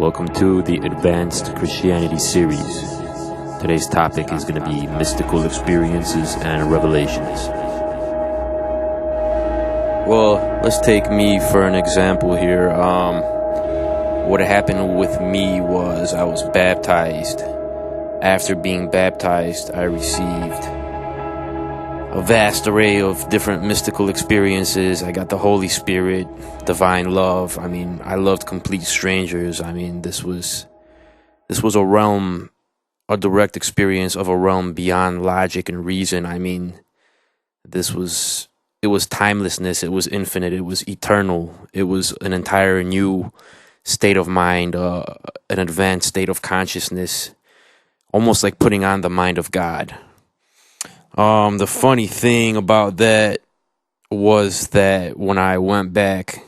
Welcome to the Advanced Christianity series. Today's topic is going to be mystical experiences and revelations. Well, let's take me for an example here. What happened with me was I was baptized. After being baptized, I received a vast array of different mystical experiences. I got the Holy Spirit, divine love. I loved complete strangers. This was a direct experience of a realm beyond logic and reason. It was timelessness. It was infinite. It was eternal. It was an entire new state of mind, an advanced state of consciousness, almost like putting on the mind of God. The funny thing about that was that when I went back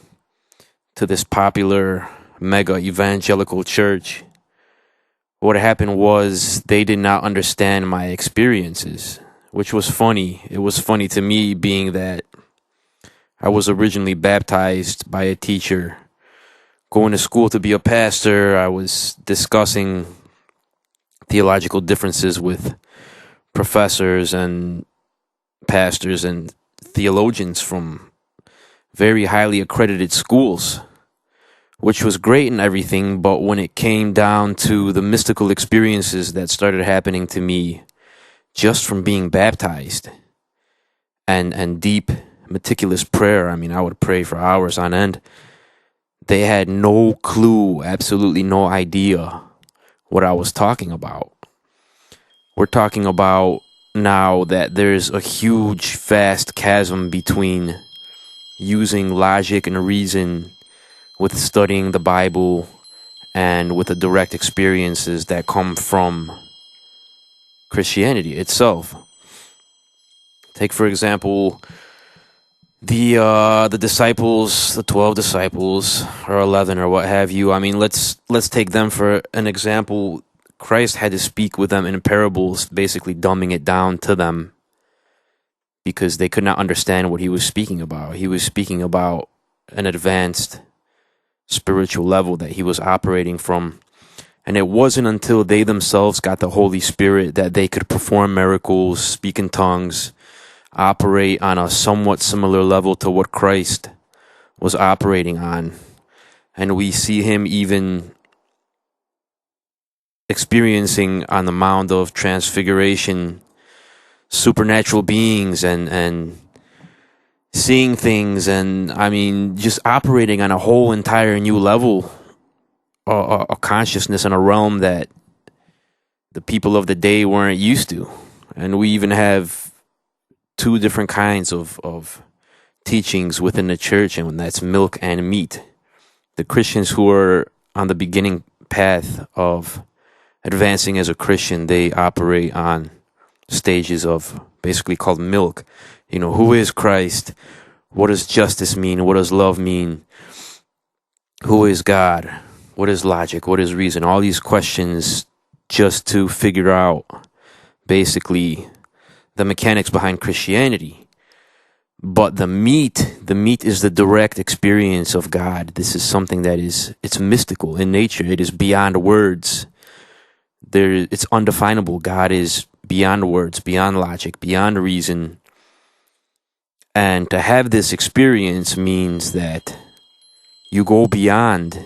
to this popular mega evangelical church, what happened was they did not understand my experiences, which was funny. It was funny to me, being that I was originally baptized by a teacher, going to school to be a pastor. I was discussing theological differences with professors and pastors and theologians from very highly accredited schools, which was great and everything. But when it came down to the mystical experiences that started happening to me just from being baptized and deep, meticulous prayer, I would pray for hours on end. They had no clue, absolutely no idea what I was talking about. We're talking about now that there's a huge, vast chasm between using logic and reason with studying the Bible and with the direct experiences that come from Christianity itself. Take, for example, the disciples, the 12 disciples, or 11, or what have you. Let's take them for an example. Christ had to speak with them in parables, basically dumbing it down to them because they could not understand what he was speaking about. He was speaking about an advanced spiritual level that he was operating from. And it wasn't until they themselves got the Holy Spirit that they could perform miracles, speak in tongues, operate on a somewhat similar level to what Christ was operating on. And we see him even experiencing on the Mount of Transfiguration supernatural beings and seeing things, and just operating on a whole entire new level, a consciousness in a realm that the people of the day weren't used to. And we even have two different kinds of teachings within the church, and that's milk and meat. The Christians who are on the beginning path of advancing as a Christian, they operate on stages of basically called milk. Who is Christ? What does justice mean? What does love mean? Who is God? What is logic? What is reason? All these questions just to figure out basically the mechanics behind Christianity. But the meat is the direct experience of God. This is something that it's mystical in nature. It is beyond words. It's undefinable. God is beyond words, beyond logic, beyond reason. And to have this experience means that you go beyond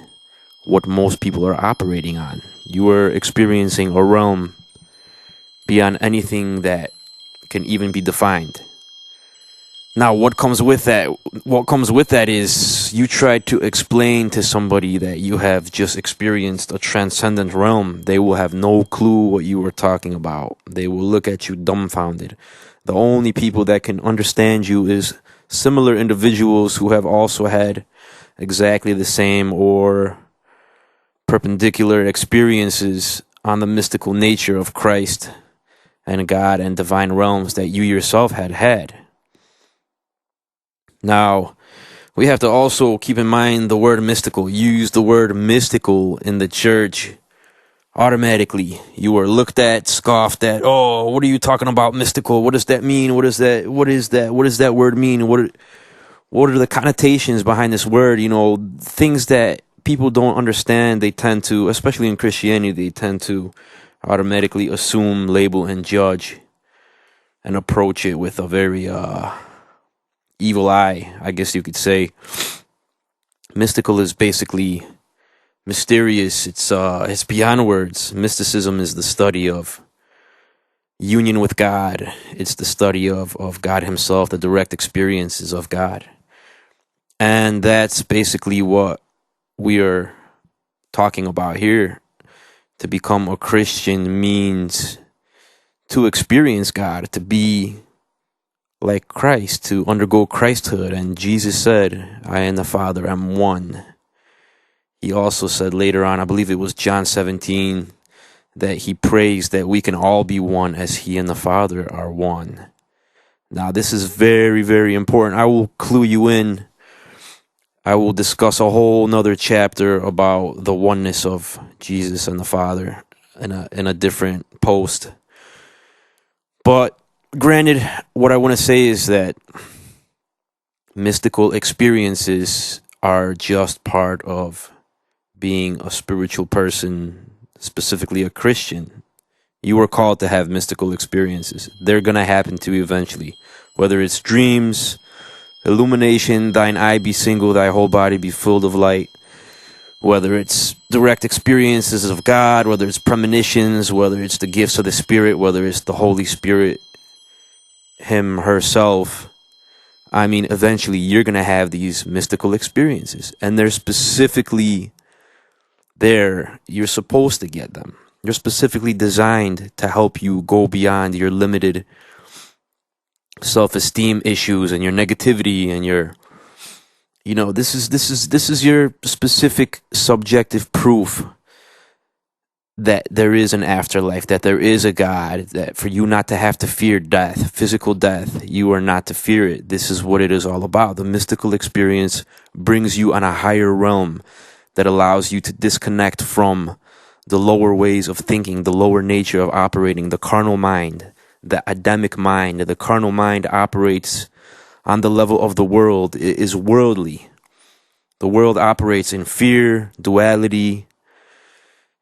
what most people are operating on. You are experiencing a realm beyond anything that can even be defined. Now, what comes with that? What comes with that is you try to explain to somebody that you have just experienced a transcendent realm. They will have no clue what you were talking about. They will look at you dumbfounded. The only people that can understand you is similar individuals who have also had exactly the same or perpendicular experiences on the mystical nature of Christ and God and divine realms that you yourself had. Now, we have to also keep in mind the word mystical. You use the word mystical in the church, automatically you are looked at, scoffed at. Oh, what are you talking about, mystical? What does that mean? What does that word mean? What are the connotations behind this word? Things that people don't understand, they tend to, especially in Christianity, they tend to automatically assume, label, and judge, and approach it with a very evil eye, I guess you could say. Mystical is basically mysterious. It's beyond words. Mysticism is the study of union with God. It's the study of God himself, the direct experiences of God. And that's basically what we are talking about here. To become a Christian means to experience God, to be like Christ, to undergo Christhood. And Jesus said, I and the Father am one. He also said later on, I believe it was John 17, that he prays that we can all be one as he and the Father are one. Now, this is very, very important. I will clue you in. I will discuss a whole nother chapter about the oneness of Jesus and the Father in a different post. But granted, what I want to say is that mystical experiences are just part of being a spiritual person, specifically a Christian. You are called to have mystical experiences. They're going to happen to you eventually. Whether it's dreams, illumination, thine eye be single, thy whole body be filled of light. Whether it's direct experiences of God, whether it's premonitions, whether it's the gifts of the Spirit, whether it's the Holy Spirit, him, herself. I mean, eventually you're going to have these mystical experiences. And they're specifically there. You're supposed to get them. They're specifically designed to help you go beyond your limited self-esteem issues and your negativity and your, this is your specific subjective proof that there is an afterlife, that there is a God, that for you not to have to fear death, physical death, you are not to fear it. This is what it is all about. The mystical experience brings you on a higher realm that allows you to disconnect from the lower ways of thinking, the lower nature of operating, the carnal mind, the Adamic mind. The carnal mind operates on the level of the world. It is worldly. The world operates in fear, duality,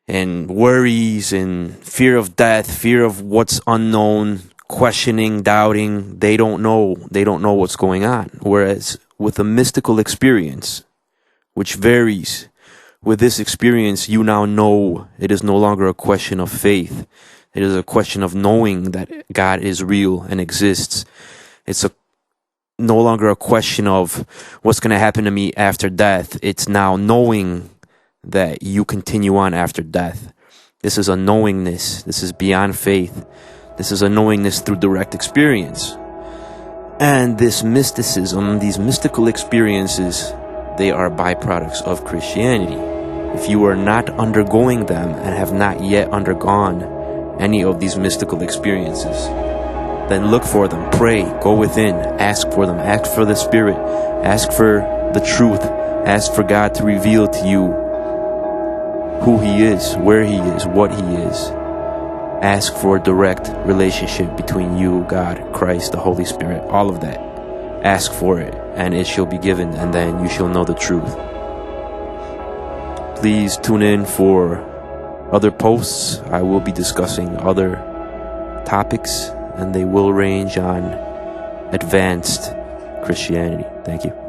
and worries, and fear of death, fear of what's unknown, questioning, doubting. They don't know. They don't know what's going on. Whereas with a mystical experience, which varies, with this experience, you now know it is no longer a question of faith. It is a question of knowing that God is real and exists. It's no longer a question of what's going to happen to me after death. It's now knowing that you continue on after death. This is a knowingness. This is beyond faith. This is a knowingness through direct experience. And this mysticism, these mystical experiences, they are byproducts of Christianity. If you are not undergoing them and have not yet undergone any of these mystical experiences, then look for them, pray, go within, ask for them, ask for the Spirit, ask for the truth, ask for God to reveal to you who He is, where He is, what He is. Ask for a direct relationship between you, God, Christ, the Holy Spirit, all of that. Ask for it, and it shall be given, and then you shall know the truth. Please tune in for other posts. I will be discussing other topics, and they will range on advanced Christianity. Thank you.